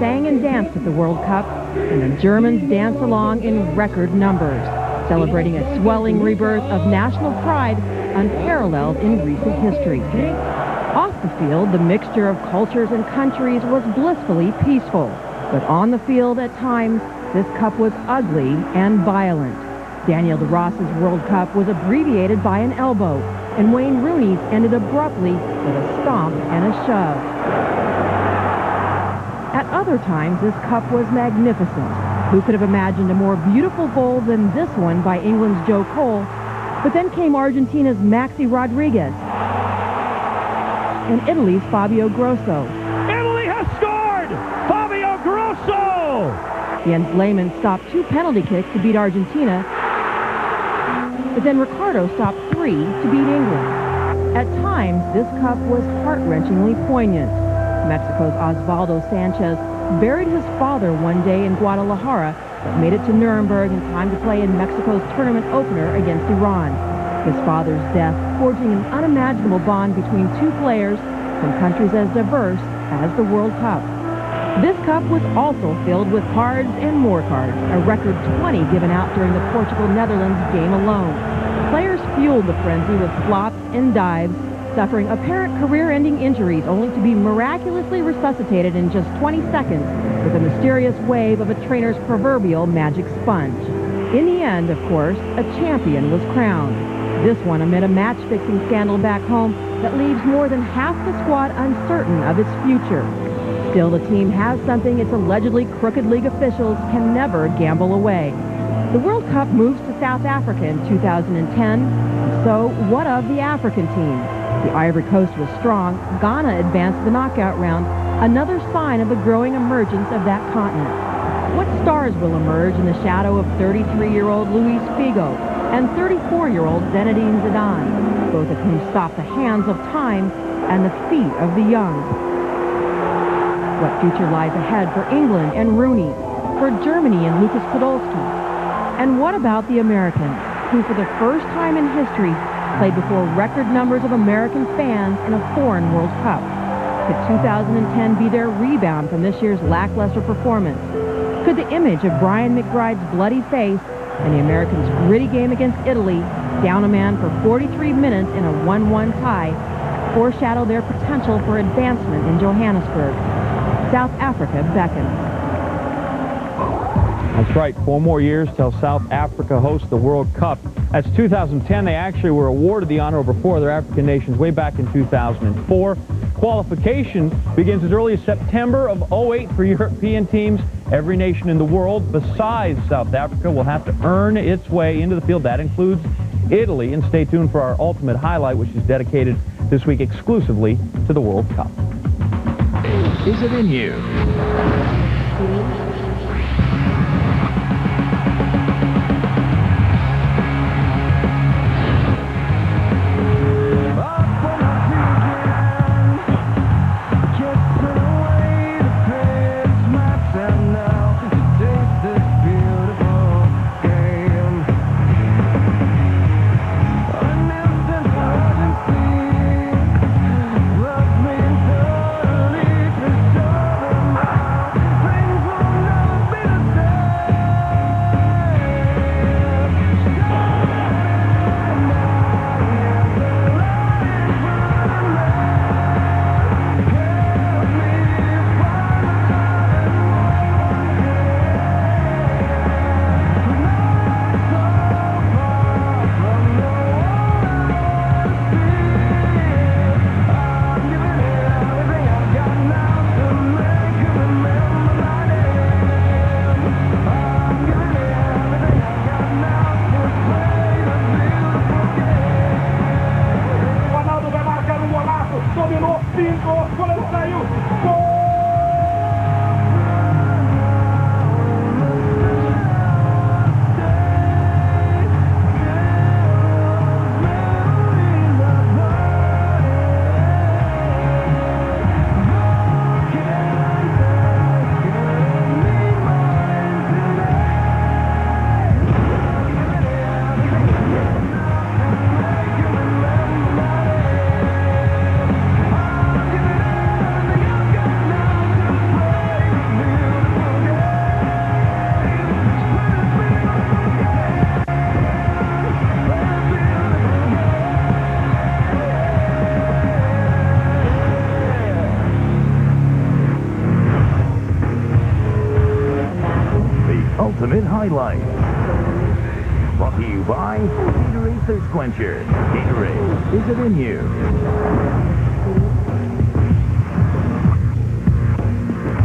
sang and danced at the World Cup, and the Germans danced along in record numbers, celebrating a swelling rebirth of national pride unparalleled in recent history. Off the field, the mixture of cultures and countries was blissfully peaceful, but on the field at times, this cup was ugly and violent. Daniel DeRoss's World Cup was abbreviated by an elbow, and Wayne Rooney's ended abruptly with a stomp and a shove. At other times, this cup was magnificent. Who could have imagined a more beautiful goal than this one by England's Joe Cole? But then came Argentina's Maxi Rodriguez and Italy's Fabio Grosso. Italy has scored! Fabio Grosso! Jens Lehmann stopped 2 penalty kicks to beat Argentina, but then Ricardo stopped 3 to beat England. At times, this cup was heart-wrenchingly poignant. Mexico's Osvaldo Sanchez buried his father one day in Guadalajara, but made it to Nuremberg in time to play in Mexico's tournament opener against Iran. His father's death forging an unimaginable bond between 2 players from countries as diverse as the World Cup. This cup was also filled with cards and more cards, a record 20 given out during the Portugal-Netherlands game alone. Players fueled the frenzy with flops and dives, suffering apparent career-ending injuries only to be miraculously resuscitated in just 20 seconds with a mysterious wave of a trainer's proverbial magic sponge. In the end, of course, a champion was crowned. This one amid a match-fixing scandal back home that leaves more than half the squad uncertain of its future. Still, the team has something its allegedly crooked league officials can never gamble away. The World Cup moves to South Africa in 2010. So, what of the African team? The Ivory Coast was strong. Ghana advanced to the knockout round, another sign of the growing emergence of that continent. What stars will emerge in the shadow of 33-year-old Luis Figo and 34-year-old Zinedine Zidane, both of whom stopped the hands of time and the feet of the young? What future lies ahead for England and Rooney, for Germany and Lucas Podolski? And what about the Americans, who for the first time in history played before record numbers of American fans in a foreign World Cup? Could 2010 be their rebound from this year's lackluster performance? Could the image of Brian McBride's bloody face and the Americans' gritty game against Italy, down a man for 43 minutes in a 1-1 tie, foreshadow their potential for advancement in Johannesburg? South Africa beckons. That's right, 4 more years till South Africa hosts the World Cup. That's 2010. They actually were awarded the honor over 4 other African nations way back in 2004. Qualification begins as early as September of 2008 for European teams. Every nation in the world besides South Africa will have to earn its way into the field. That includes Italy. And stay tuned for our ultimate highlight, which is dedicated this week exclusively to the World Cup. Is it in you? Ultimate Highlights. Brought to you by Gatorade Thirst Quencher. Gatorade, is it in you?